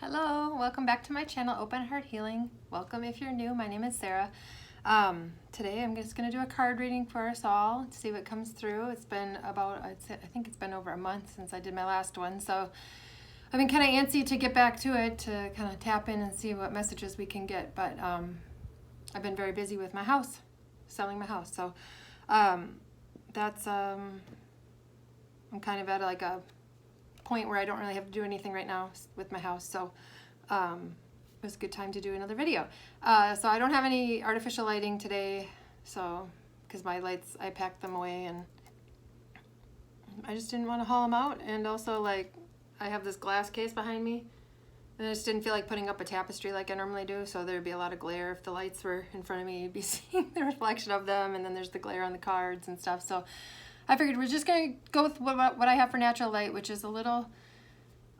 Hello, welcome back to my channel, Open Heart Healing. Welcome if you're new. My name is Sarah. Today I'm just going to do a card reading for us all to see what comes through. It's been about, I think it's been over a month since I did my last one, so I've been kind of antsy to get back to it, to kind of tap in and see what messages we can get, but I've been very busy with my house, selling my house, so that's, I'm kind of at like a point where I don't really have to do anything right now with my house, so it was a good time to do another video. So I don't have any artificial lighting today, so because my lights, I packed them away and I just didn't want to haul them out, and also like I have this glass case behind me and I just didn't feel like putting up a tapestry like I normally do, so there'd be a lot of glare if the lights were in front of me. You'd be seeing the reflection of them, and then there's the glare on the cards and stuff, so I figured we're just going to go with what I have for natural light, which is a little,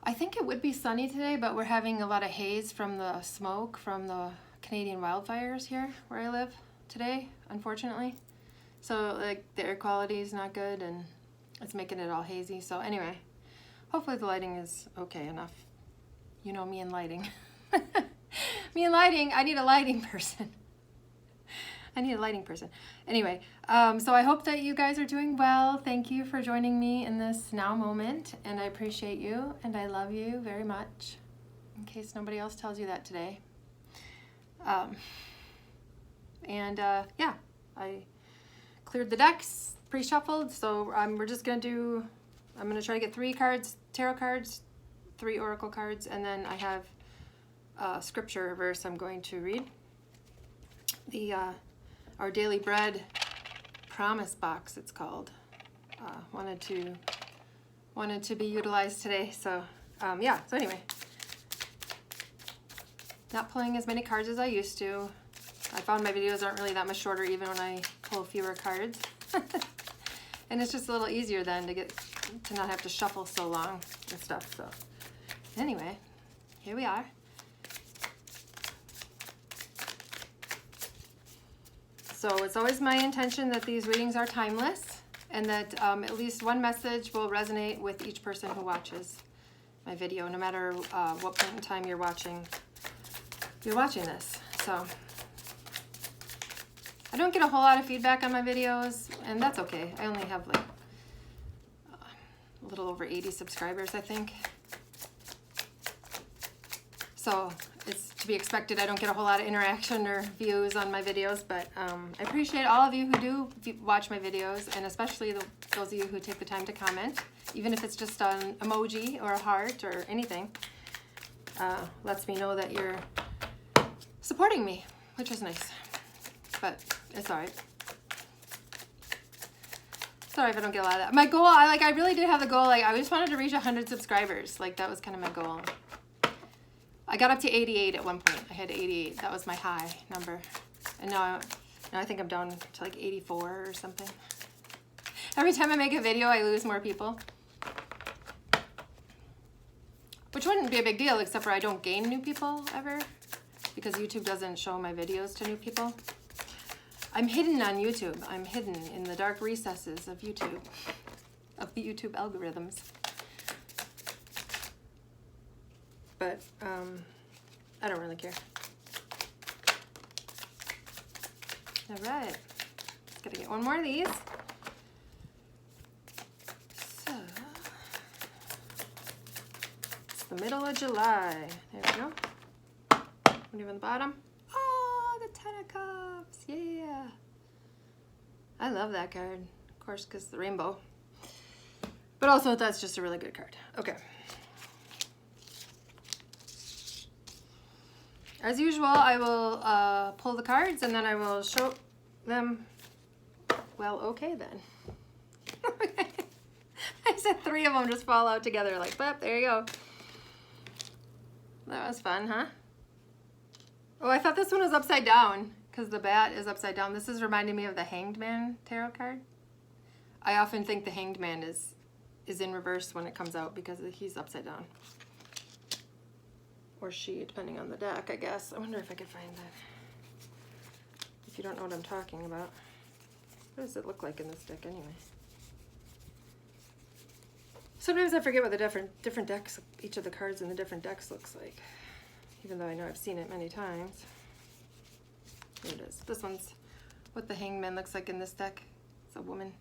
I think it would be sunny today, but we're having a lot of haze from the smoke from the Canadian wildfires here where I live today, unfortunately. So like the air quality is not good and it's making it all hazy. So anyway, hopefully the lighting is okay enough. You know me and lighting. Me and lighting, I need a lighting person. I need a lighting person. Anyway, so I hope that you guys are doing well. Thank you for joining me in this now moment, and I appreciate you, and I love you very much, in case nobody else tells you that today. Yeah, I cleared the decks, pre-shuffled, so we're just gonna do, I'm gonna try to get 3 cards, tarot cards, 3 oracle cards, and then I have a scripture verse I'm going to read. The Our Daily Bread Promise Box, it's called. Wanted to be utilized today, so yeah, so anyway. Not pulling as many cards as I used to. I found my videos aren't really that much shorter even when I pull fewer cards. And it's just a little easier then to not have to shuffle so long and stuff, so anyway, here we are. So it's always my intention that these readings are timeless, and that at least one message will resonate with each person who watches my video, no matter what point in time you're watching this. So I don't get a whole lot of feedback on my videos, and that's okay. I only have like a little over 80 subscribers, I think. So it's to be expected. I don't get a whole lot of interaction or views on my videos, but I appreciate all of you who do watch my videos, and especially those of you who take the time to comment, even if it's just an emoji or a heart or anything. Lets me know that you're supporting me, which is nice, but it's all right. Sorry if I don't get a lot of that. My goal, I really did have the goal, like I just wanted to reach 100 subscribers. Like that was kind of my goal. I got up to 88 at one point. I had 88. That was my high number. And now I think I'm down to like 84 or something. Every time I make a video, I lose more people. Which wouldn't be a big deal, except for I don't gain new people ever, because YouTube doesn't show my videos to new people. I'm hidden on YouTube. I'm hidden in the dark recesses of YouTube, of the YouTube algorithms. But I don't really care. All right, just gotta get one more of these. So it's the middle of July. There we go. What do you have on the bottom? Oh, the 10 of Cups, yeah. I love that card, of course, because the rainbow. But also, that's just a really good card. Okay. As usual, I will pull the cards and then I will show them. Well, okay then. I said 3 of them just fall out together like, but there you go. That was fun, huh? Oh, I thought this one was upside down because the bat is upside down. This is reminding me of the Hanged Man tarot card. I often think the Hanged Man is in reverse when it comes out because he's upside down. Or she, depending on the deck, I guess. I wonder if I could find that. If you don't know what I'm talking about. What does it look like in this deck anyway? Sometimes I forget what the different decks, each of the cards in the different decks looks like, even though I know I've seen it many times. Here it is. This one's what the Hangman looks like in this deck. It's a woman.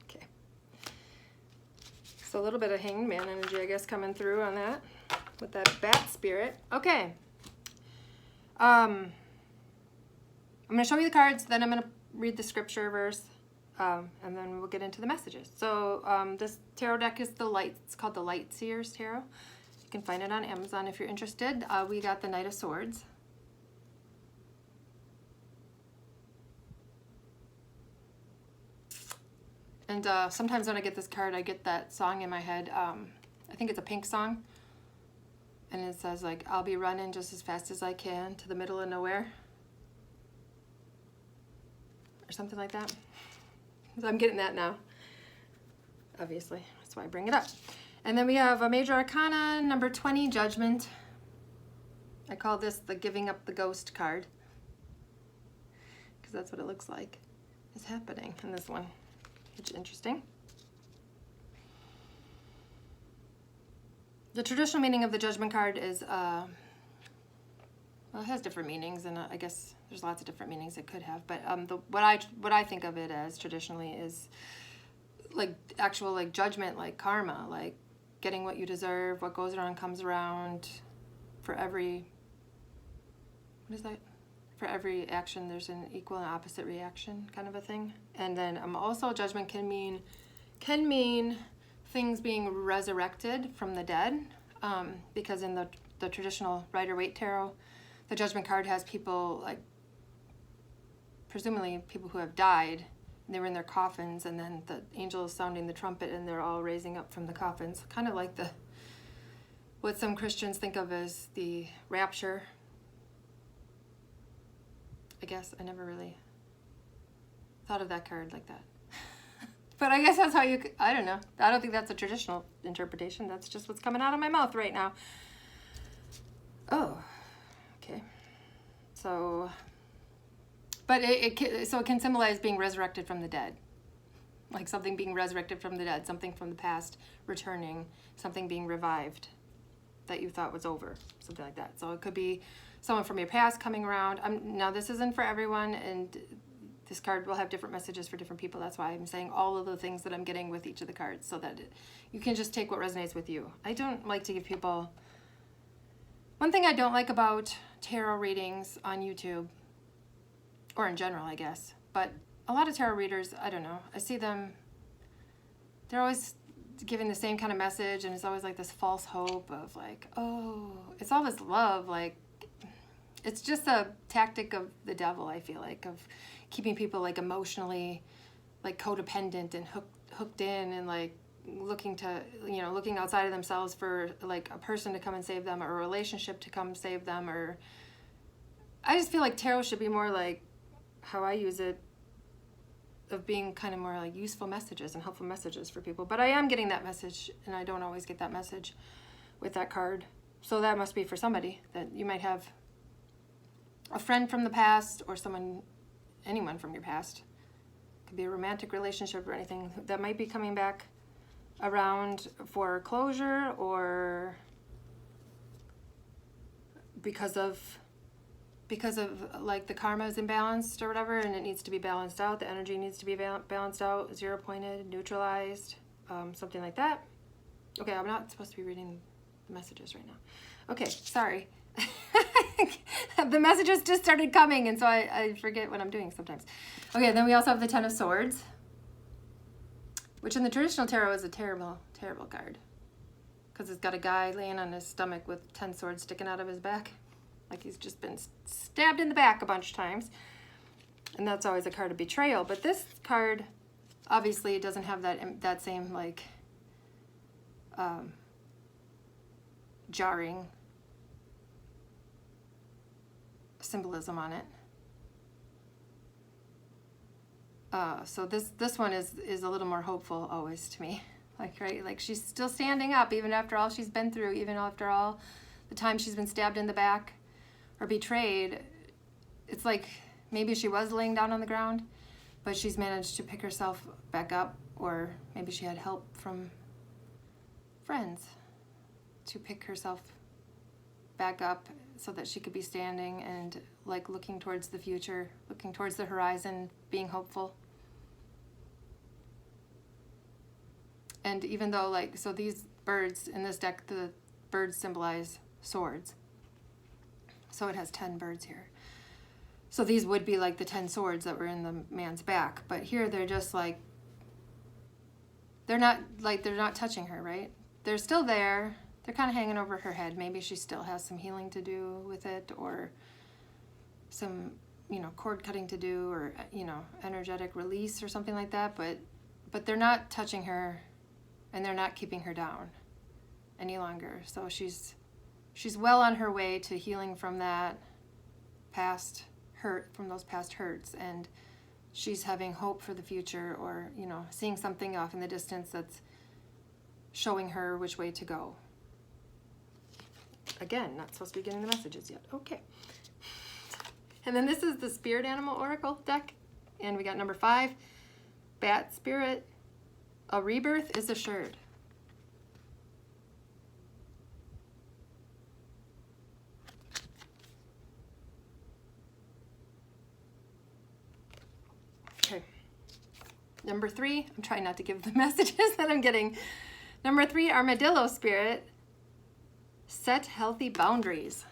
Okay. So a little bit of Hangman energy, I guess, coming through on that with that bat spirit. Okay. I'm going to show you the cards, then I'm going to read the scripture verse, and then we'll get into the messages. So this tarot deck is the Light. It's called the Light Seers Tarot. You can find it on Amazon if you're interested. We got the Knight of Swords. And sometimes when I get this card, I get that song in my head. I think it's a Pink song. And it says, like, I'll be running just as fast as I can to the middle of nowhere. Or something like that. So I'm getting that now. Obviously, that's why I bring it up. And then we have a Major Arcana, number 20, Judgment. I call this the Giving Up the Ghost card. Because that's what it looks like is happening in this one. Which is interesting. The traditional meaning of the Judgment card is, well, it has different meanings, and I guess there's lots of different meanings it could have. But what I think of it as traditionally is like actual like judgment, like karma, like getting what you deserve. What goes around comes around. For every, what is that? For every action, there's an equal and opposite reaction, kind of a thing. And then also Judgment can mean things being resurrected from the dead, because in the traditional Rider-Waite tarot, the Judgment card has people, like, presumably people who have died, and they were in their coffins, and then the angel is sounding the trumpet, and they're all raising up from the coffins, kind of like what some Christians think of as the rapture. I guess I never really thought of that card like that. But I guess that's how you, I don't know. I don't think that's a traditional interpretation. That's just what's coming out of my mouth right now. Oh, okay. So, but it can symbolize being resurrected from the dead. Like something being resurrected from the dead, something from the past returning, something being revived that you thought was over, something like that. So it could be someone from your past coming around. Now this isn't for everyone, and this card will have different messages for different people. That's why I'm saying all of the things that I'm getting with each of the cards, so that you can just take what resonates with you. I don't like to give people... One thing I don't like about tarot readings on YouTube, or in general, I guess, but a lot of tarot readers, I don't know, I see them, they're always giving the same kind of message, and it's always like this false hope of like, oh, it's all this love, like, it's just a tactic of the devil, I feel like, of keeping people like emotionally like codependent and hooked in, and like looking outside of themselves for like a person to come and save them, or a relationship to come save them. Or I just feel like tarot should be more like how I use it, of being kind of more like useful messages and helpful messages for people. But I am getting that message, and I don't always get that message with that card. So that must be for somebody, that you might have a friend from the past, or anyone from your past. Could be a romantic relationship or anything that might be coming back around for closure, or because of like the karma is imbalanced or whatever, and it needs to be balanced out. The energy needs to be balanced out, zero pointed, neutralized, something like that. Okay, I'm not supposed to be reading the messages right now. Okay, sorry. The messages just started coming, and so I forget what I'm doing sometimes. Okay, then we also have the Ten of Swords, which in the traditional tarot is a terrible, terrible card, because it's got a guy laying on his stomach with 10 swords sticking out of his back, like he's just been stabbed in the back a bunch of times, and that's always a card of betrayal. But this card obviously doesn't have that same like jarring symbolism on it. So this one is a little more hopeful always to me. Like, right, like she's still standing up even after all she's been through, even after all the time she's been stabbed in the back or betrayed. It's like maybe she was laying down on the ground, but she's managed to pick herself back up, or maybe she had help from friends to pick herself back up so that she could be standing and like looking towards the future, looking towards the horizon, being hopeful. And even though, like, so these birds in this deck, the birds symbolize swords. So it has 10 birds here. So these would be like the 10 swords that were in the man's back. But here they're just like, they're not touching her, right? They're still there. They're kind of hanging over her head. Maybe she still has some healing to do with it, or some, cord cutting to do, or, energetic release or something like that. But they're not touching her, and they're not keeping her down any longer. So she's well on her way to healing from that past hurt, from those past hurts, and she's having hope for the future, or, seeing something off in the distance that's showing her which way to go. Again, not supposed to be getting the messages yet. Okay. And then this is the Spirit Animal Oracle deck. And we got number 5, Bat Spirit. A rebirth is assured. Okay. Number 3, I'm trying not to give the messages that I'm getting. Number 3, Armadillo Spirit. Set healthy boundaries.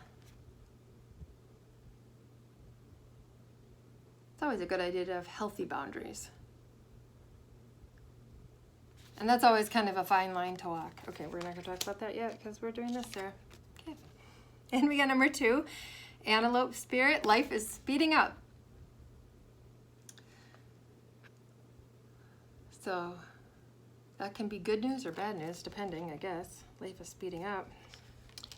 It's always a good idea to have healthy boundaries. And that's always kind of a fine line to walk. Okay, we're not going to talk about that yet because we're doing this, Sarah. Okay. And we got number 2, Antelope Spirit. Life is speeding up. So that can be good news or bad news, depending, I guess. Life is speeding up.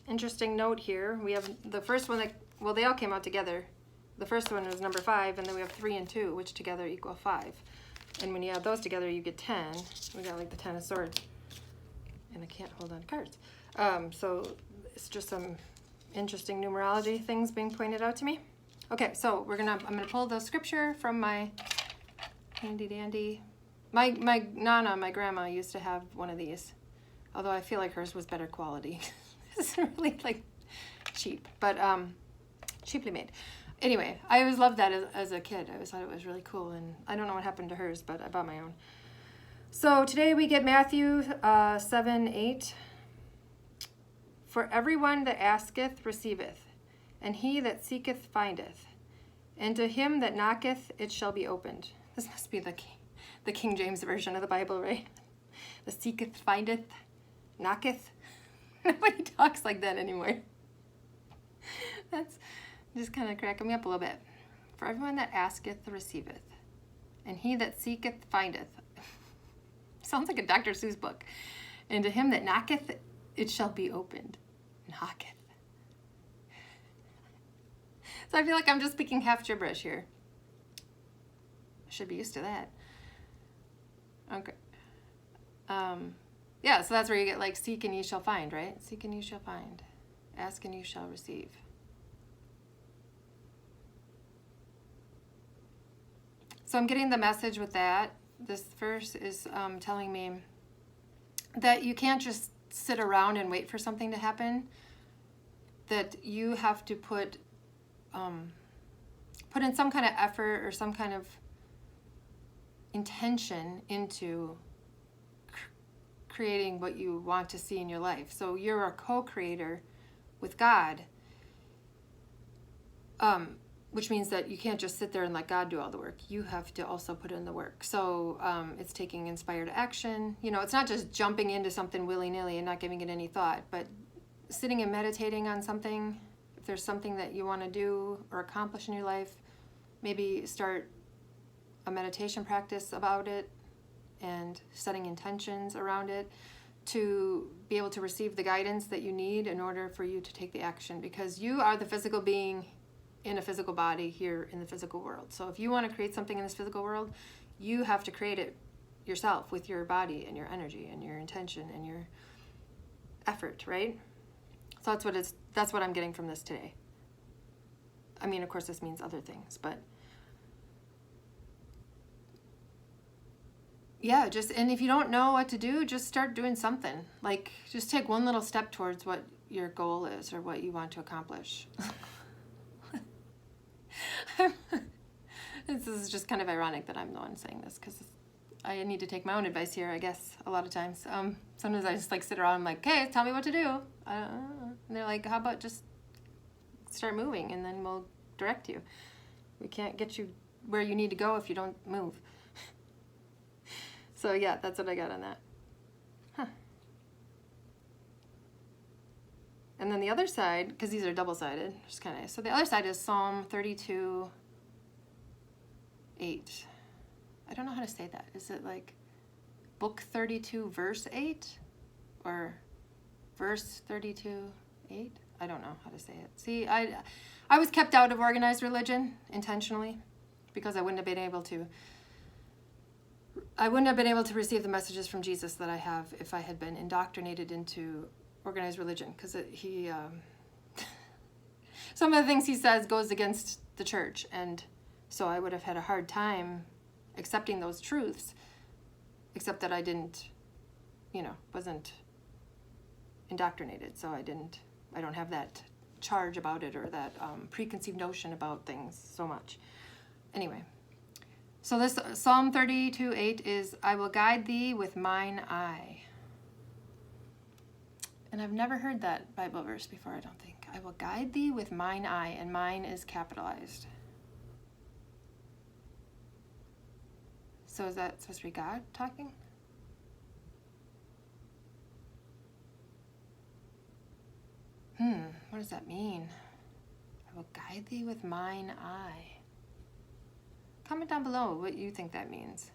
Interesting note here. We have the first one that, well, they all came out together. The first one was number 5, and then we have 3 and 2, which together equal 5. And when you add those together, you get 10. We got like the 10 of swords. And I can't hold on to cards. So it's just some interesting numerology things being pointed out to me. Okay, so I'm gonna pull the scripture from my handy dandy. My Nana, my grandma, used to have one of these. Although I feel like hers was better quality. It's really like cheap, but cheaply made. Anyway, I always loved that as a kid. I always thought it was really cool, and I don't know what happened to hers, but I bought my own. So today we get Matthew 7:8. For everyone that asketh receiveth, and he that seeketh findeth, and to him that knocketh it shall be opened. This must be the King James version of the Bible, right? The seeketh findeth, knocketh. Nobody talks like that anymore. That's just kind of cracking me up a little bit. For everyone that asketh receiveth, and he that seeketh findeth. Sounds like a Dr. Seuss book. And to him that knocketh it shall be opened. Knocketh. So I feel like I'm just speaking half gibberish here. I should be used to that. Okay. Yeah, so that's where you get like seek and ye shall find, right? Seek and you shall find. Ask and you shall receive. So I'm getting the message with that. This verse is telling me that you can't just sit around and wait for something to happen. That you have to put in some kind of effort or some kind of intention into creating what you want to see in your life. So you're a co-creator with God, which means that you can't just sit there and let God do all the work. You have to also put in the work. So it's taking inspired action. It's not just jumping into something willy-nilly and not giving it any thought, but sitting and meditating on something. If there's something that you want to do or accomplish in your life, maybe start a meditation practice about it and setting intentions around it to be able to receive the guidance that you need in order for you to take the action, because you are the physical being in a physical body here in the physical world. So if you want to create something in this physical world, you have to create it yourself with your body and your energy and your intention and your effort, right? So that's what I'm getting from this today. I mean, of course, this means other things, but yeah, and if you don't know what to do, just start doing something. Like, just take one little step towards what your goal is or what you want to accomplish. This is just kind of ironic that I'm the one saying this, because I need to take my own advice here, I guess, a lot of times. Sometimes I just like sit around, I'm like, okay, tell me what to do. And they're like, how about just start moving and then we'll direct you. We can't get you where you need to go if you don't move. So yeah, that's what I got on that. Huh. And then the other side, because these are double-sided, which is kind of nice. So the other side is Psalm 32:8. I don't know how to say that. Is it like book 32, verse 8? Or verse 32:8? I don't know how to say it. See, I was kept out of organized religion intentionally because I wouldn't have been able to receive the messages from Jesus that I have if I had been indoctrinated into organized religion, because some of the things he says goes against the church, and so I would have had a hard time accepting those truths, except that I wasn't indoctrinated, so I don't have that charge about it or that preconceived notion about things so much. Anyway, so this Psalm 32:8 is, I will guide thee with mine eye. And I've never heard that Bible verse before, I don't think. I will guide thee with mine eye, and mine is capitalized. So is that supposed to be God talking? What does that mean? I will guide thee with mine eye. Comment down below what you think that means.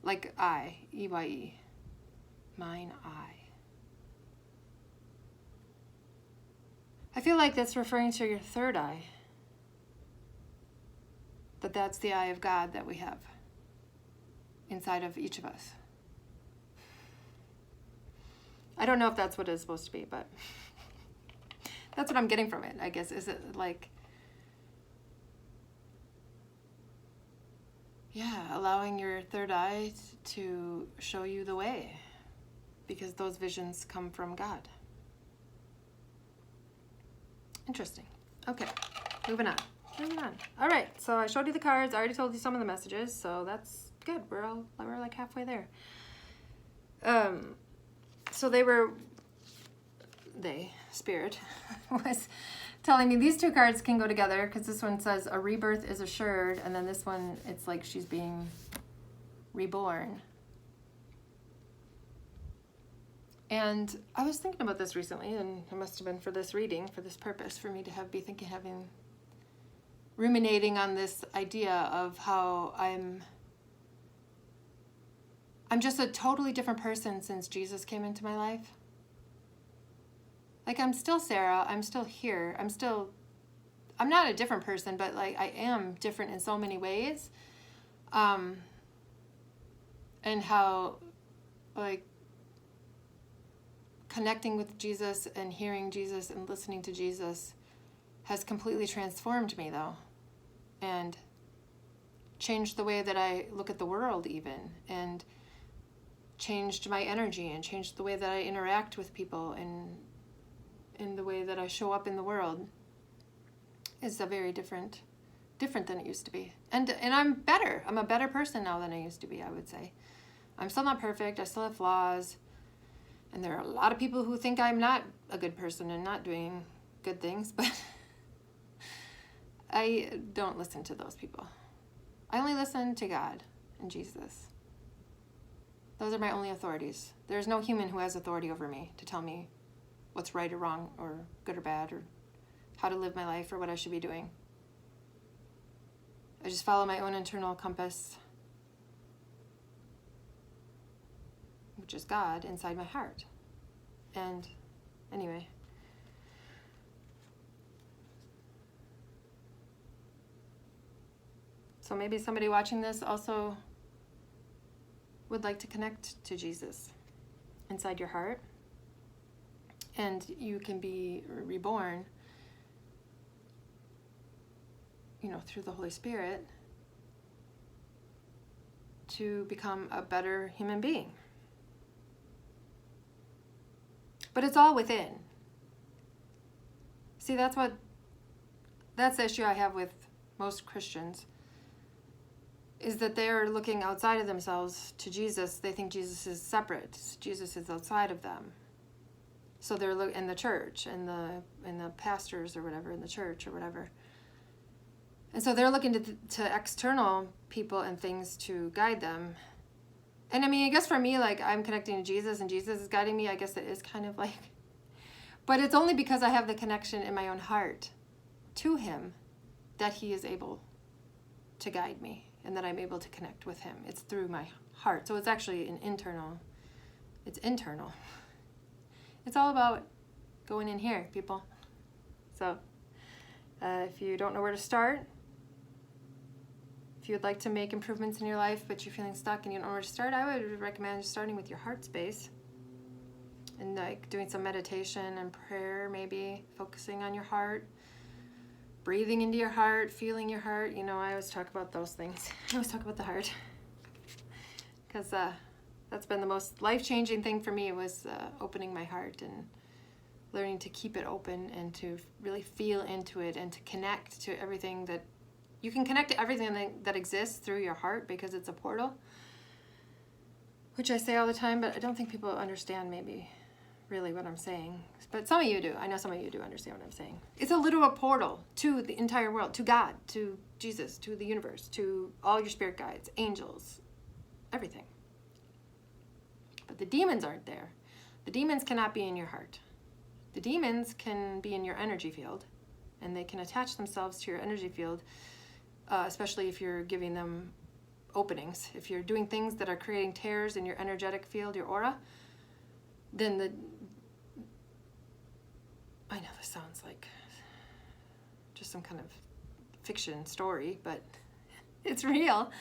Like eye, E-Y-E. Mine eye. I feel like that's referring to your third eye. That's the eye of God that we have inside of each of us. I don't know if that's what it's supposed to be, but that's what I'm getting from it, I guess. Is it like, allowing your third eye to show you the way, because those visions come from God. Interesting. Okay, moving on. All right, so I showed you the cards. I already told you some of the messages, so that's good. We're like halfway there. So Spirit was telling me these two cards can go together, because this one says a rebirth is assured, and then this one, it's like she's being reborn. And I was thinking about this recently, and it must have been for this reading, for this purpose, for me to having ruminating on this idea of how I'm just a totally different person since Jesus came into my life. Like, I'm still Sarah, I'm still here, I'm not a different person, but like I am different in so many ways. And how, like, connecting with Jesus and hearing Jesus and listening to Jesus has completely transformed me, though, and changed the way that I look at the world, even, and changed my energy, and changed the way that I interact with people, and in the way that I show up in the world is a very different than it used to be. And I'm better. I'm a better person now than I used to be, I would say. I'm still not perfect. I still have flaws. And there are a lot of people who think I'm not a good person and not doing good things, but I don't listen to those people. I only listen to God and Jesus. Those are my only authorities. There's no human who has authority over me to tell me what's right or wrong or good or bad or how to live my life or what I should be doing. I just follow my own internal compass, which is God inside my heart. And anyway, so maybe somebody watching this also would like to connect to Jesus inside your heart, and you can be reborn, through the Holy Spirit, to become a better human being. But it's all within. See, that's the issue I have with most Christians, is that they're looking outside of themselves to Jesus. They think Jesus is separate. Jesus is outside of them. So they're in the church and the pastors or whatever, in the church or whatever. And so they're looking to external people and things to guide them. And I mean, I guess for me, like, I'm connecting to Jesus and Jesus is guiding me. I guess it is kind of like, but it's only because I have the connection in my own heart to him that he is able to guide me and that I'm able to connect with him. It's through my heart. So it's actually it's internal. It's all about going in here, people. So if you don't know where to start, if you would like to make improvements in your life, but you're feeling stuck and you don't know where to start, I would recommend starting with your heart space and like doing some meditation and prayer, maybe focusing on your heart, breathing into your heart, feeling your heart. You know, I always talk about those things. I always talk about the heart because that's been the most life-changing thing for me, was opening my heart and learning to keep it open and to really feel into it and to connect to everything that you can connect to everything that exists through your heart, because it's a portal, which I say all the time, but I don't think people understand maybe really what I'm saying. But some of you do. I know some of you do understand what I'm saying. It's a literal portal to the entire world, to God, to Jesus, to the universe, to all your spirit guides, angels, everything. But the demons aren't there. The demons cannot be in your heart. The demons can be in your energy field, and they can attach themselves to your energy field, especially if you're giving them openings. If you're doing things that are creating tears in your energetic field, your aura, then I know this sounds like just some kind of fiction story, but it's real,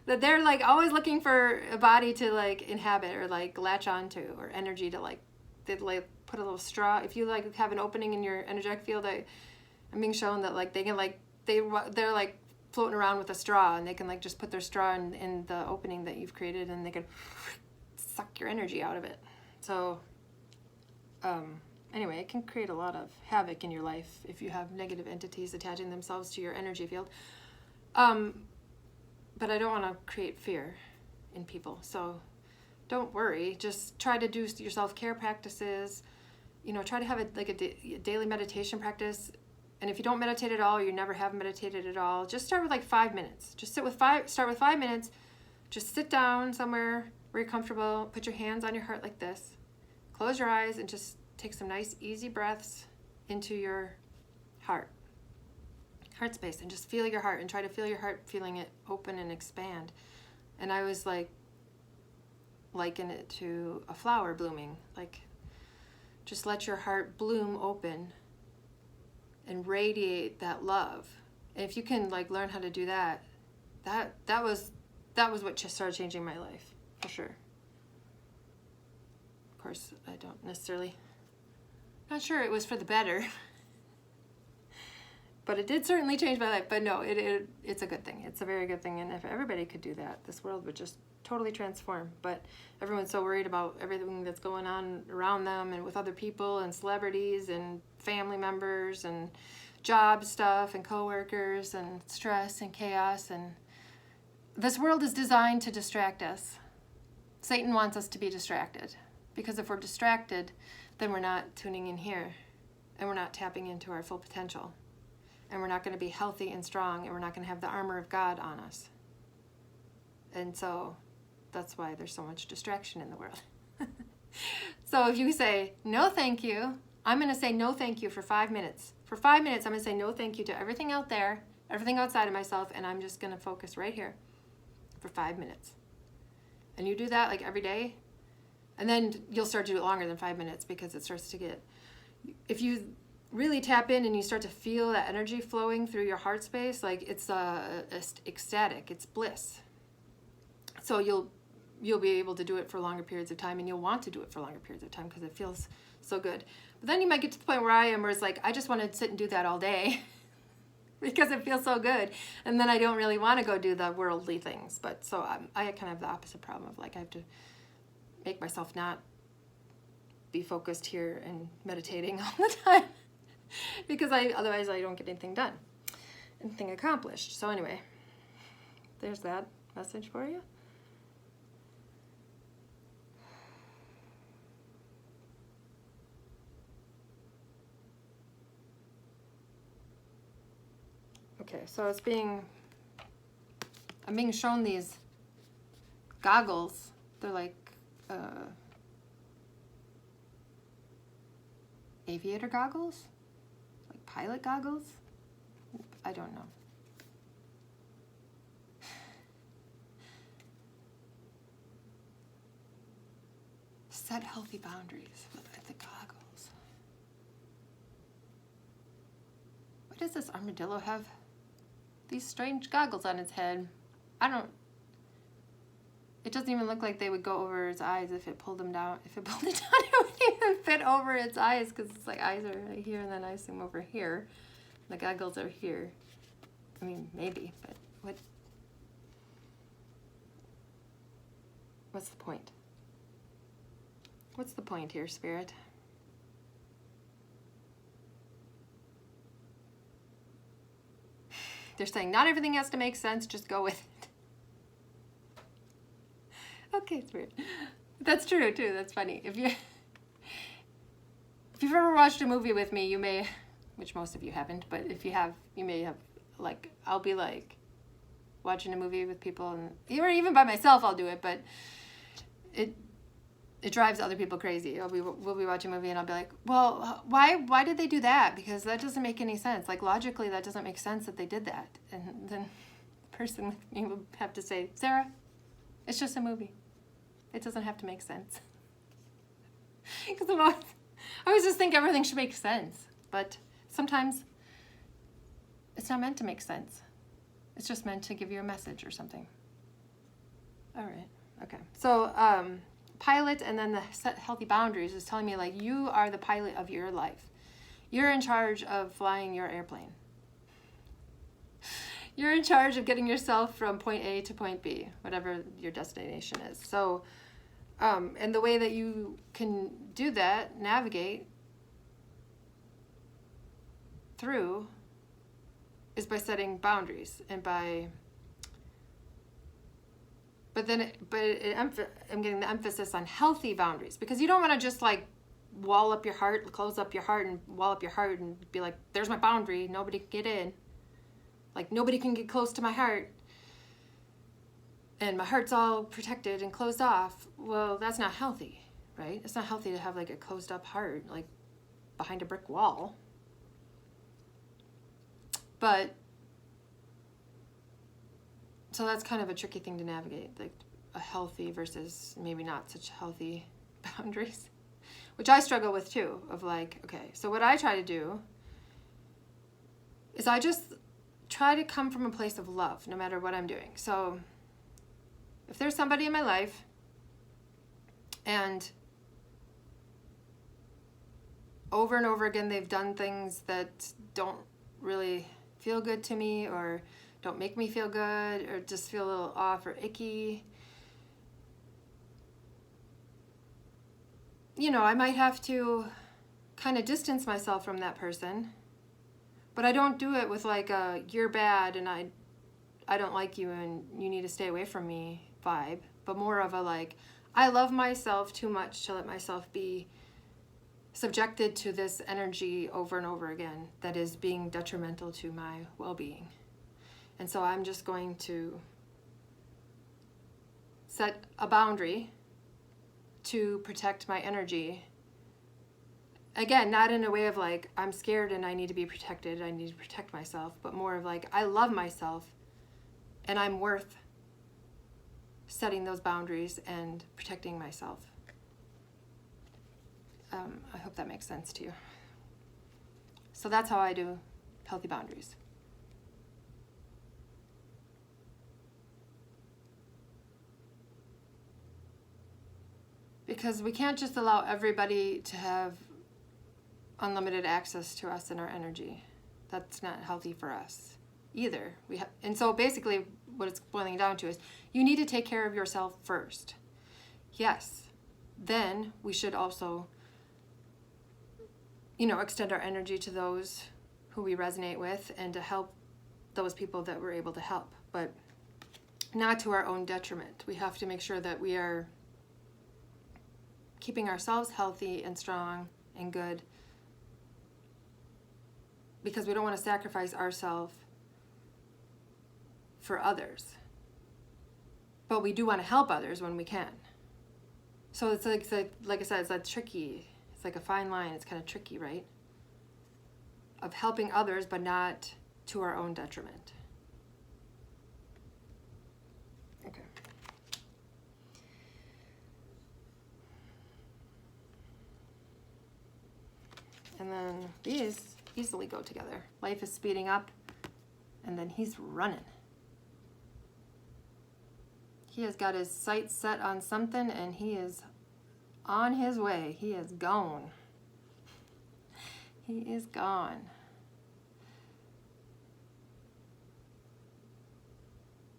that they're like always looking for a body to like inhabit or like latch onto, or energy to like, they'd like put a little straw. If you like have an opening in your energetic field, I'm being shown that like they can like, they're like floating around with a straw, and they can like just put their straw in the opening that you've created, and they can suck your energy out of it. So anyway, it can create a lot of havoc in your life if you have negative entities attaching themselves to your energy field. But I don't want to create fear in people. So don't worry. Just try to do your self-care practices. You know, try to have a daily meditation practice. And if you don't meditate at all, or you never have meditated at all, just start with like 5 minutes. Just start with 5 minutes. Just sit down somewhere where you're comfortable. Put your hands on your heart like this. Close your eyes and just take some nice, easy breaths into your heart space, and just feel your heart, and try to feel your heart, feeling it open and expand. And I was like, liken it to a flower blooming. Like, just let your heart bloom open and radiate that love. And if you can like learn how to do that, that was what just started changing my life, for sure. Of course, I don't necessarily, not sure it was for the better, but it did certainly change my life. But no, it's a good thing. It's a very good thing. And if everybody could do that, this world would just totally transform. But everyone's so worried about everything that's going on around them and with other people and celebrities and family members and job stuff and coworkers and stress and chaos. And this world is designed to distract us. Satan wants us to be distracted, because if we're distracted, then we're not tuning in here, and we're not tapping into our full potential, and we're not going to be healthy and strong, and we're not going to have the armor of God on us. And so that's why there's so much distraction in the world. So if you say, no thank you, I'm going to say no thank you for 5 minutes. For 5 minutes, I'm going to say no thank you to everything out there, everything outside of myself, and I'm just going to focus right here for 5 minutes. And you do that like every day, and then you'll start to do it longer than 5 minutes, because it starts to get, if you really tap in and you start to feel that energy flowing through your heart space, like it's ecstatic, it's bliss. So you'll be able to do it for longer periods of time, and you'll want to do it for longer periods of time because it feels so good. But then you might get to the point where I am, where it's like, I just want to sit and do that all day. because it feels so good. And then I don't really want to go do the worldly things. But so I kind of have the opposite problem of like I have to make myself not be focused here and meditating all the time because otherwise I don't get anything done, anything accomplished. So anyway, there's that message for you. Okay, so I'm being shown these goggles. They're like aviator goggles, like pilot goggles. I don't know. Set healthy boundaries with the goggles. Why does this armadillo have these strange goggles on its head? It doesn't even look like they would go over its eyes if it pulled them down. If it pulled it down, it wouldn't even fit over its eyes because it's like eyes are right here and then I assume over here. The goggles are here. I mean, maybe, but what's the point? What's the point here, Spirit? They're saying not everything has to make sense, just go with it. Okay, Spirit. That's true too, that's funny. If you've ever watched a movie with me, you may, which most of you haven't, but if you have, you may have, like, I'll be like watching a movie with people, and or even by myself I'll do it, but it drives other people crazy. We'll be watching a movie and I'll be like, well, why did they do that? Because that doesn't make any sense. Like, logically, that doesn't make sense that they did that. And then the person with me will have to say, Sarah, it's just a movie. It doesn't have to make sense. Because I always just think everything should make sense. But sometimes it's not meant to make sense. It's just meant to give you a message or something. All right. Okay. So, pilot, and then the set healthy boundaries is telling me, like, you are the pilot of your life. You're in charge of flying your airplane. You're in charge of getting yourself from point A to point B, whatever your destination is. So, and the way that you can do that, navigate through, is by setting boundaries and by... I'm getting the emphasis on healthy boundaries, because you don't want to just like wall up your heart, close up your heart and wall up your heart and be like, there's my boundary, nobody can get in. Like, nobody can get close to my heart. And my heart's all protected and closed off. Well, that's not healthy, right? It's not healthy to have like a closed up heart, like behind a brick wall. But so that's kind of a tricky thing to navigate, like a healthy versus maybe not such healthy boundaries, which I struggle with too, of like, okay, so what I try to do is I just try to come from a place of love, no matter what I'm doing. So if there's somebody in my life and over and over again they've done things that don't really feel good to me, or don't make me feel good, or just feel a little off or icky, you know, I might have to kind of distance myself from that person. But I don't do it with like a you're bad and I don't like you and you need to stay away from me vibe, but more of a like, I love myself too much to let myself be subjected to this energy over and over again that is being detrimental to my well-being. And so I'm just going to set a boundary to protect my energy. Again, not in a way of like, I'm scared and I need to be protected, I need to protect myself, but more of like, I love myself and I'm worth setting those boundaries and protecting myself. I hope that makes sense to you. So that's how I do healthy boundaries. Because we can't just allow everybody to have unlimited access to us and our energy. That's not healthy for us either. And so basically what it's boiling down to is you need to take care of yourself first. Yes. Then we should also, extend our energy to those who we resonate with and to help those people that we're able to help, but not to our own detriment. We have to make sure that we are keeping ourselves healthy and strong and good, because we don't want to sacrifice ourselves for others. But we do want to help others when we can. So it's like I said, it's like tricky. It's like a fine line. It's kind of tricky, right? Of helping others, but not to our own detriment. Okay. And then these easily go together. Life is speeding up, and then he's running. He has got his sights set on something, and he is on his way. He is gone. He is gone.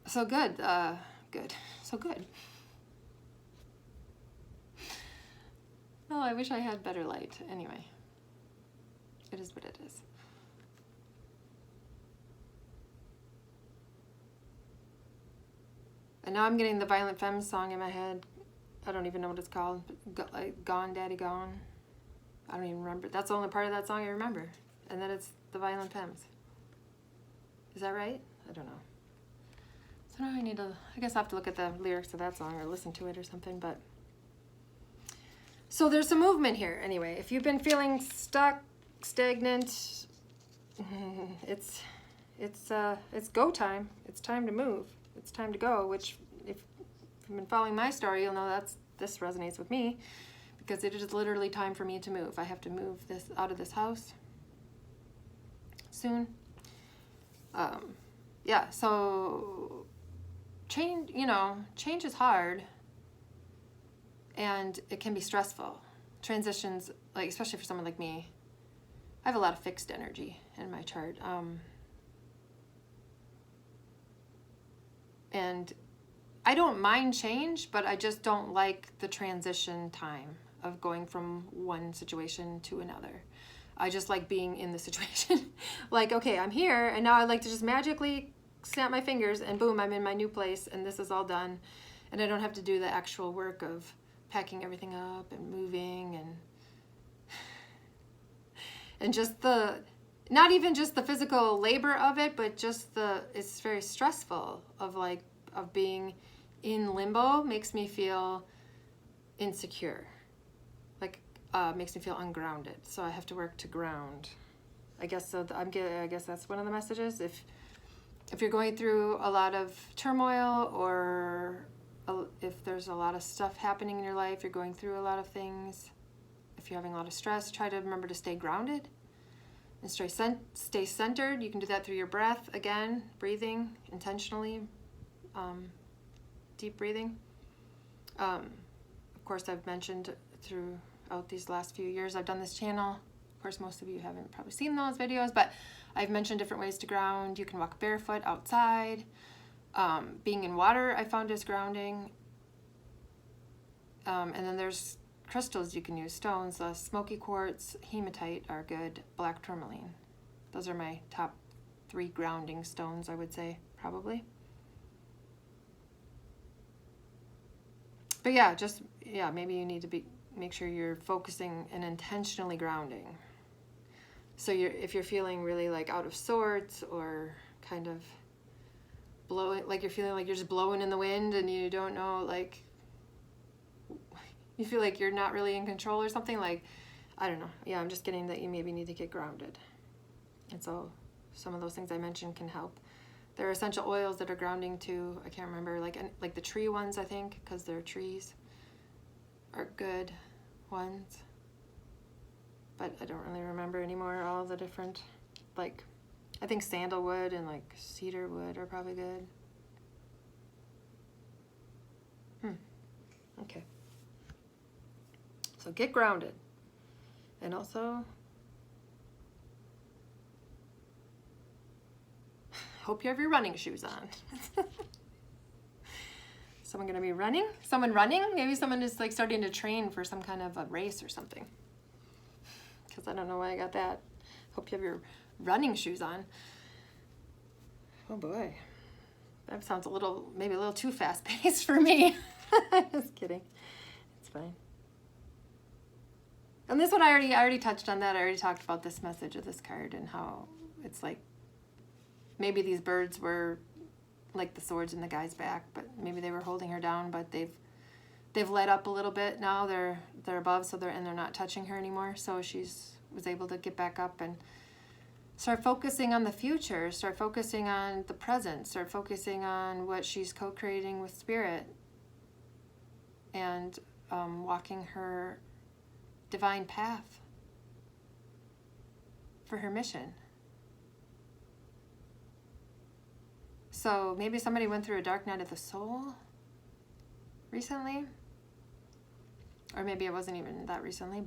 So good. Good. So good. Oh, I wish I had better light. Anyway, it is what it is. And now I'm getting the Violent Femmes song in my head. I don't even know what it's called. Gone, Daddy Gone. I don't even remember. That's the only part of that song I remember. And then it's the Violent Femmes. Is that right? I don't know. So now I guess I'll have to look at the lyrics of that song or listen to it or something, but. So there's some movement here anyway. If you've been feeling stuck, stagnant, it's go time. It's time to move. It's time to go, which if you've been following my story, you'll know this resonates with me, because it is literally time for me to move. I have to move this out of this house soon. Yeah, so change is hard, and it can be stressful. Transitions, like especially for someone like me, I have a lot of fixed energy in my chart. And I don't mind change, but I just don't like the transition time of going from one situation to another. I just like being in the situation. Like, okay, I'm here, and now I like to just magically snap my fingers, and boom, I'm in my new place, and this is all done. And I don't have to do the actual work of packing everything up and moving and just not even just the physical labor of it, but just it's very stressful of being in limbo. Makes me feel insecure, makes me feel ungrounded. So I have to work to ground. I guess so. I guess that's one of the messages. If you're going through a lot of turmoil, or if there's a lot of stuff happening in your life, you're going through a lot of things. If you're having a lot of stress, try to remember to stay grounded and stay centered. You can do that through your breath, again, breathing intentionally, deep breathing. Of course, I've mentioned throughout these last few years I've done this channel. Of course, most of you haven't probably seen those videos, but I've mentioned different ways to ground. You can walk barefoot outside. Being in water, I found, is grounding. And then there's crystals you can use, stones. Smoky quartz, hematite are good. Black tourmaline. Those are my top 3 grounding stones, I would say, probably. But maybe you need to make sure you're focusing and intentionally grounding. So if you're feeling really out of sorts, or kind of blowing, you're feeling like you're just blowing in the wind, and you don't know, you feel like you're not really in control or something, I don't know. Yeah, I'm just getting that you maybe need to get grounded. And so some of those things I mentioned can help. There are essential oils that are grounding too. I can't remember, like the tree ones, I think, because they're trees, are good ones. But I don't really remember anymore all the different, I think sandalwood and cedar wood are probably good. Okay. So get grounded. And also Hope you have your running shoes on. Someone gonna be running? Someone running? Maybe someone is like starting to train for some kind of a race or something. Because I don't know why I got that. Hope you have your running shoes on. Oh boy. That sounds maybe a little too fast paced for me. Just kidding. It's fine. And this one I already touched on that. I already talked about this message of this card and how it's like maybe these birds were like the swords in the guy's back, but maybe they were holding her down, but they've let up a little bit now. They're above, so they're not touching her anymore. So she's was able to get back up and start focusing on the future, start focusing on the present, start focusing on what she's co-creating with Spirit, and walking her divine path for her mission. So maybe somebody went through a dark night of the soul recently, or maybe it wasn't even that recently,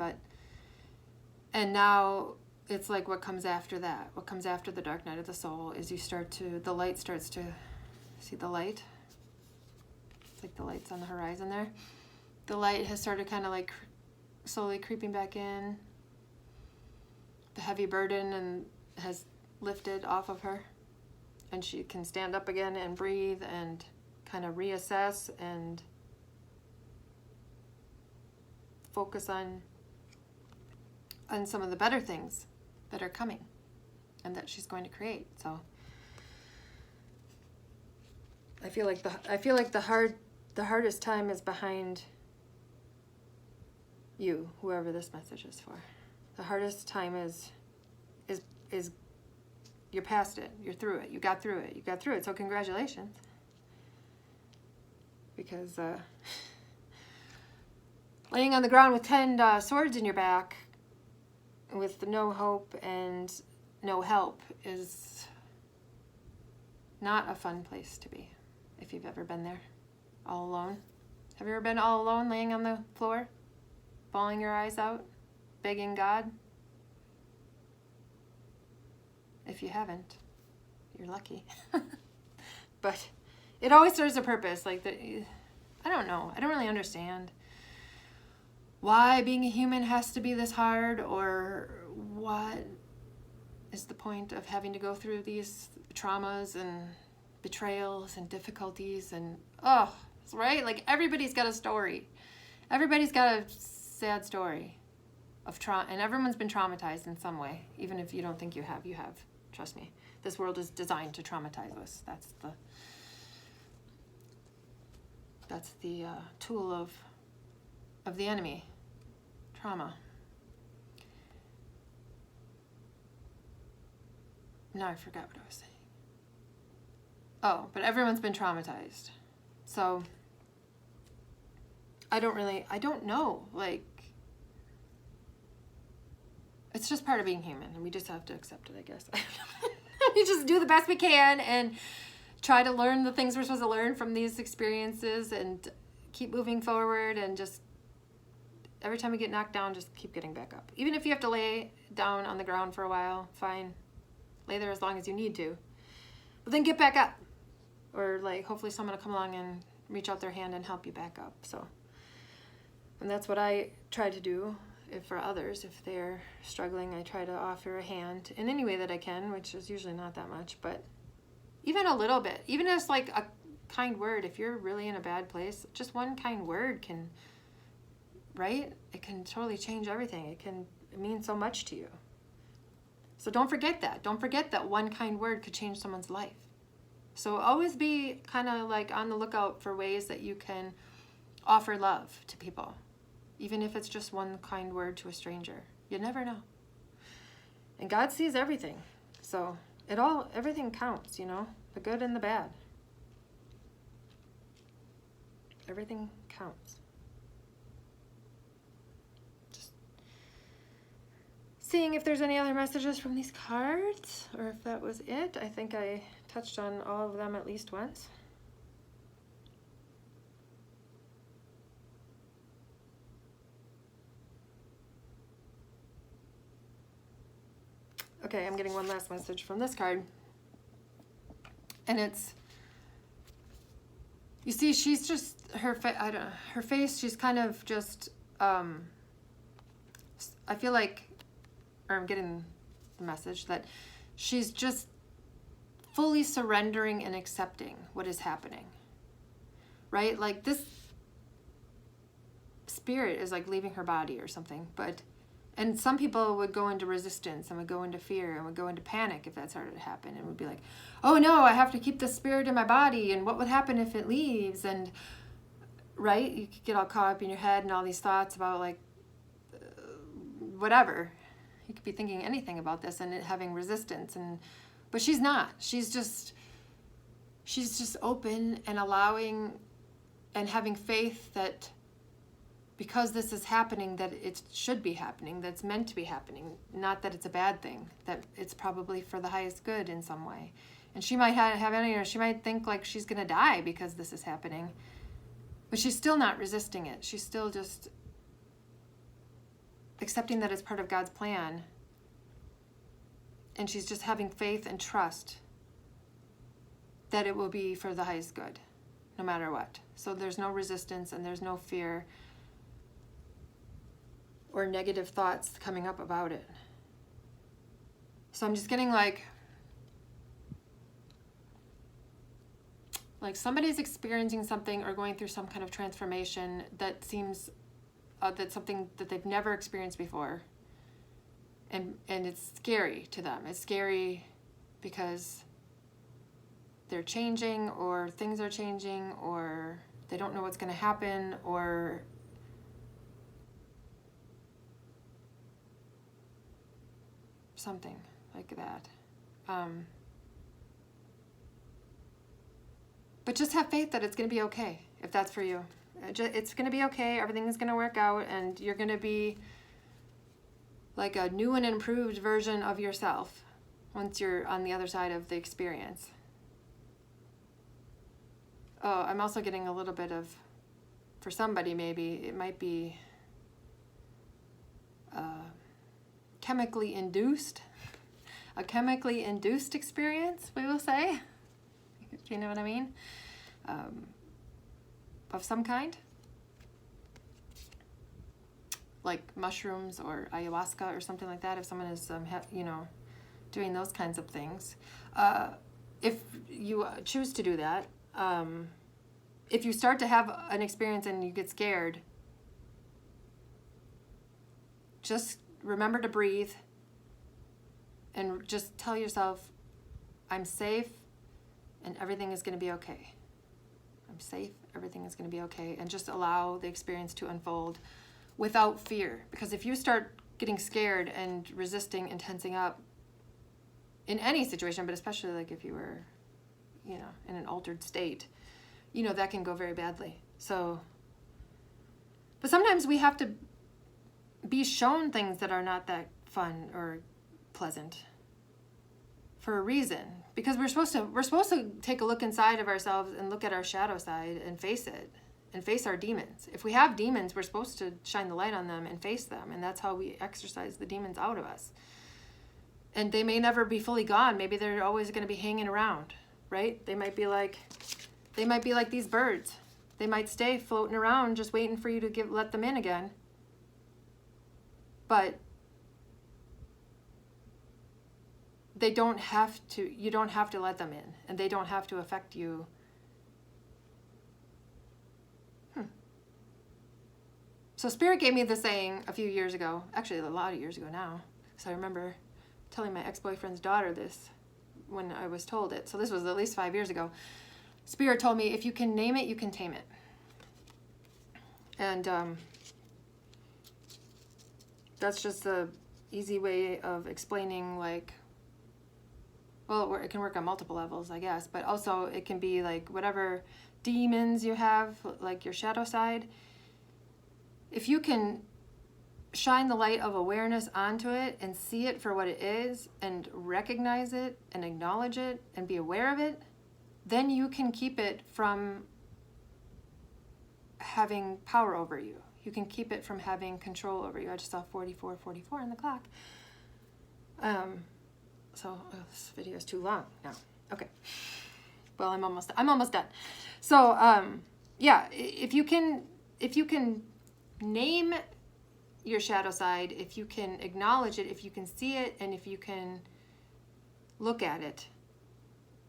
and now it's like what comes after that. What comes after the dark night of the soul is the light starts to, see the light? It's like the light's on the horizon there. The light has started kind of like slowly creeping back in. The heavy burden and has lifted off of her. And she can stand up again and breathe and kind of reassess and focus on some of the better things that are coming and that she's going to create. So I feel like the hardest time is behind you, whoever this message is for. The hardest time is you're past it. You're through it. You got through it. You got through it. So congratulations. Because laying on the ground with 10 swords in your back with no hope and no help is not a fun place to be. If you've ever been there, all alone. Have you ever been all alone, laying on the floor, bawling your eyes out, begging God? If you haven't, you're lucky. But it always serves a purpose. Like I don't know. I don't really understand why being a human has to be this hard, or what is the point of having to go through these traumas and betrayals and difficulties and right? Like everybody's got a story. Everybody's got a sad story of trauma, and everyone's been traumatized in some way. Even if you don't think you have. Trust me. This world is designed to traumatize us. That's the tool of the enemy. Trauma. Now I forgot what I was saying. Oh, but everyone's been traumatized. So I don't know. Like, it's just part of being human, and we just have to accept it, I guess. We just do the best we can and try to learn the things we're supposed to learn from these experiences and keep moving forward, and just every time we get knocked down, just keep getting back up. Even if you have to lay down on the ground for a while, fine. Lay there as long as you need to. But then get back up. Or like hopefully someone will come along and reach out their hand and help you back up. So, and that's what I try to do for others. If they're struggling, I try to offer a hand in any way that I can, which is usually not that much, but even a little bit. Even as like a kind word, if you're really in a bad place, just one kind word can, right? It can totally change everything. It means so much to you. So don't forget that. Don't forget that one kind word could change someone's life. So always be kind of like on the lookout for ways that you can offer love to people. Even if it's just one kind word to a stranger. You never know. And God sees everything. So everything counts, you know, the good and the bad. Everything counts. Just seeing if there's any other messages from these cards, or if that was it. I think I touched on all of them at least once. Okay, I'm getting one last message from this card. And it's, you see, she's just, I don't know, her face, she's kind of just, I feel like, or I'm getting the message that she's just fully surrendering and accepting what is happening, right? Like this spirit is like leaving her body or something, and some people would go into resistance and would go into fear and would go into panic if that started to happen, and would be like, oh no, I have to keep the spirit in my body, and what would happen if it leaves? And right, you could get all caught up in your head and all these thoughts about like whatever. You could be thinking anything about this and it having resistance, but she's not. She's just open and allowing and having faith that because this is happening, that it should be happening, that's meant to be happening, not that it's a bad thing, that it's probably for the highest good in some way. And she might have any, or she might think like she's going to die because this is happening, but she's still not resisting it. She's still just accepting that it's part of God's plan. And she's just having faith and trust that it will be for the highest good, no matter what. So there's no resistance and there's no fear or negative thoughts coming up about it. So I'm just getting like somebody's experiencing something or going through some kind of transformation that seems that's something that they've never experienced before. And it's scary to them. It's scary because they're changing, or things are changing, or they don't know what's going to happen, or something like that. But just have faith that it's going to be okay if that's for you. It's going to be okay. Everything is going to work out, and you're going to be like a new and improved version of yourself once you're on the other side of the experience. Oh, I'm also getting a little bit of, for somebody maybe, it might be chemically induced, a chemically induced experience, we will say. Do you know what I mean? Of some kind. Like mushrooms or ayahuasca or something like that, if someone is, doing those kinds of things. If you choose to do that, if you start to have an experience and you get scared, just remember to breathe and just tell yourself, I'm safe and everything is going to be okay. I'm safe, everything is going to be okay. And just allow the experience to unfold without fear. Because if you start getting scared and resisting and tensing up in any situation, but especially like if you were, in an altered state, that can go very badly. So, but sometimes we have to be shown things that are not that fun or pleasant for a reason, because we're supposed to take a look inside of ourselves and look at our shadow side and face it and face our demons. If we have demons, we're supposed to shine the light on them and face them, and that's how we exorcise the demons out of us. And they may never be fully gone. Maybe they're always going to be hanging around, right? They might be like these birds. They might stay floating around just waiting for you to let them in again. But you don't have to let them in, and they don't have to affect you. So Spirit gave me the saying a few years ago, actually a lot of years ago now, because I remember telling my ex-boyfriend's daughter this when I was told it. So this was at least 5 years ago. Spirit told me, if you can name it, you can tame it. And that's just the easy way of explaining, like, well, it can work on multiple levels, I guess, but also it can be like whatever demons you have, like your shadow side. If you can shine the light of awareness onto it and see it for what it is and recognize it and acknowledge it and be aware of it, then you can keep it from having power over you. You can keep it from having control over you. I just saw 44:44 on the clock. So this video is too long now. Okay. Well, I'm almost done. So, yeah, if you can name your shadow side, if you can acknowledge it, if you can see it, and if you can look at it,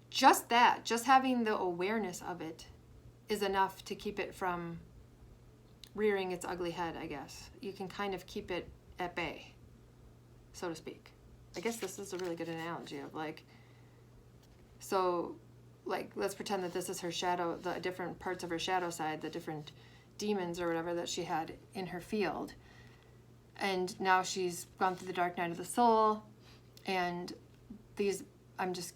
just having the awareness of it is enough to keep it from rearing its ugly head, I guess. You can kind of keep it at bay, so to speak. I guess this is a really good analogy of like, so like, let's pretend that this is her shadow, the different parts of her shadow side, the different demons or whatever that she had in her field. And now she's gone through the dark night of the soul, and these, I'm just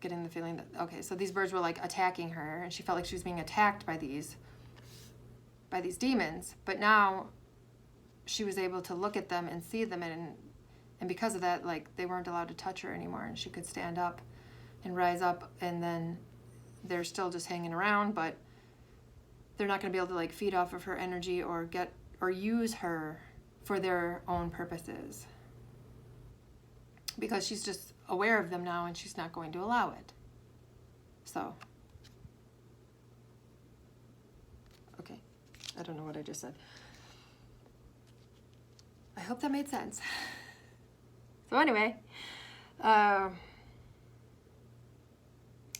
getting the feeling that, okay, so these birds were like attacking her, and she felt like she was being attacked by these demons. But now she was able to look at them and see them, and because of that, like, they weren't allowed to touch her anymore, and she could stand up and rise up, and then they're still just hanging around, but they're not going to be able to like feed off of her energy or use her for their own purposes, because she's just aware of them now, and she's not going to allow it. So, okay, I don't know what I just said. I hope that made sense. So anyway, I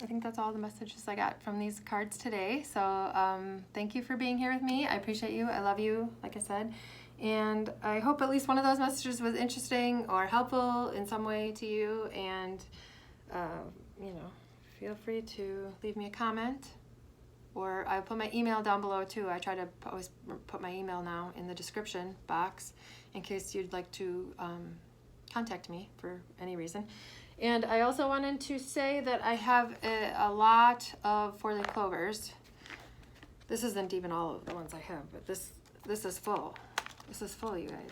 think that's all the messages I got from these cards today. So thank you for being here with me. I appreciate you. I love you, like I said. And I hope at least one of those messages was interesting or helpful in some way to you. And, you know, feel free to leave me a comment. Or I put my email down below too. I try to always put my email now in the description box in case you'd like to contact me for any reason. And I also wanted to say that I have a lot of four-leaf clovers. This isn't even all of the ones I have, but this is full. This is full, you guys.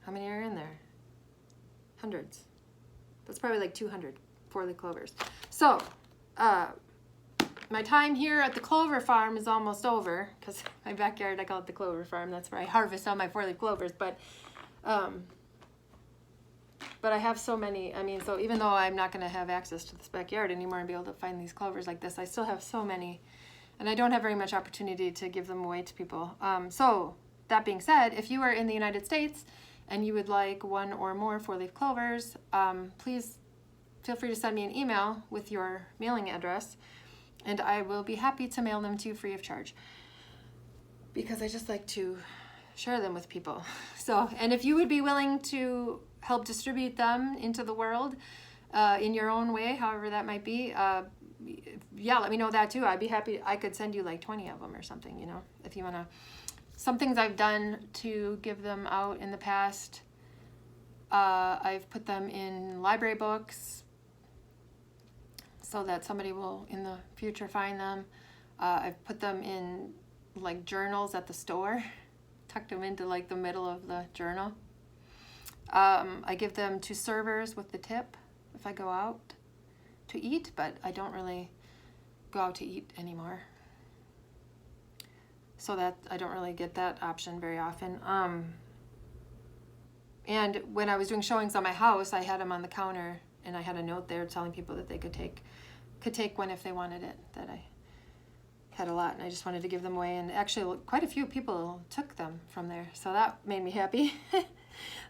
How many are in there? Hundreds. That's probably like 200 four-leaf clovers. So, my time here at the clover farm is almost over, because my backyard, I call it the clover farm. That's where I harvest all my four-leaf clovers. But I have so many. I mean, so even though I'm not going to have access to this backyard anymore and be able to find these clovers like this, I still have so many. And I don't have very much opportunity to give them away to people. So that being said, if you are in the United States and you would like one or more four-leaf clovers, please feel free to send me an email with your mailing address, and I will be happy to mail them to you free of charge, because I just like to share them with people. So, and if you would be willing to help distribute them into the world in your own way, however that might be, yeah, let me know that too. I'd be happy. I could send you like 20 of them or something, you know, if you want to. Some things I've done to give them out in the past, I've put them in library books so that somebody will in the future find them. I've put them in like journals at the store, tucked them into like the middle of the journal. I give them to servers with the tip if I go out to eat, but I don't really go out to eat anymore, so that I don't really get that option very often. And when I was doing showings on my house, I had them on the counter, and I had a note there telling people that they could take one if they wanted it. That I had a lot, and I just wanted to give them away, and actually quite a few people took them from there, so that made me happy.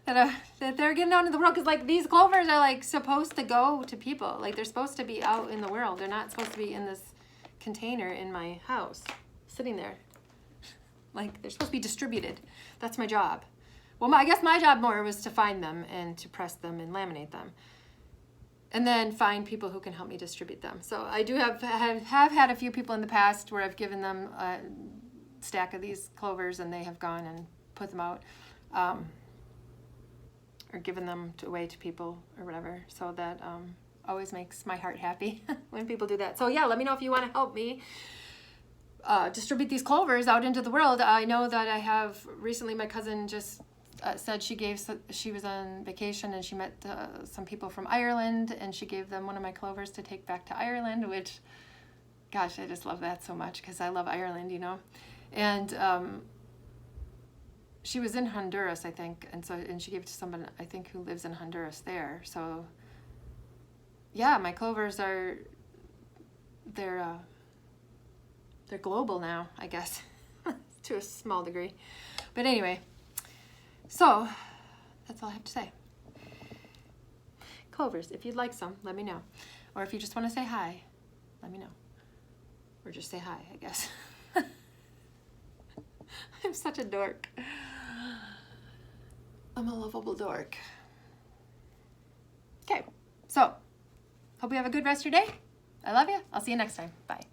That they're getting out in the world, because like these clovers are like supposed to go to people. Like they're supposed to be out in the world. They're not supposed to be in this container in my house sitting there. Like they're supposed to be distributed. That's my job. Well, I guess my job more was to find them and to press them and laminate them, and then find people who can help me distribute them. So I do have had a few people in the past where I've given them a stack of these clovers, and they have gone and put them out. Or given them away to people or whatever. So that always makes my heart happy when people do that. So yeah, let me know if you want to help me distribute these clovers out into the world. I know that I have recently, my cousin just said she was on vacation and she met some people from Ireland, and she gave them one of my clovers to take back to Ireland, which, gosh, I just love that so much because I love Ireland, you know. And she was in Honduras, I think, and she gave it to someone, I think, who lives in Honduras there. So yeah, my clovers are, they're global now, I guess, to a small degree. But anyway, so that's all I have to say. Clovers, if you'd like some, let me know. Or if you just want to say hi, let me know. Or just say hi, I guess. I'm such a dork. I'm a lovable dork. Okay, so hope you have a good rest of your day. I love you. I'll see you next time. Bye.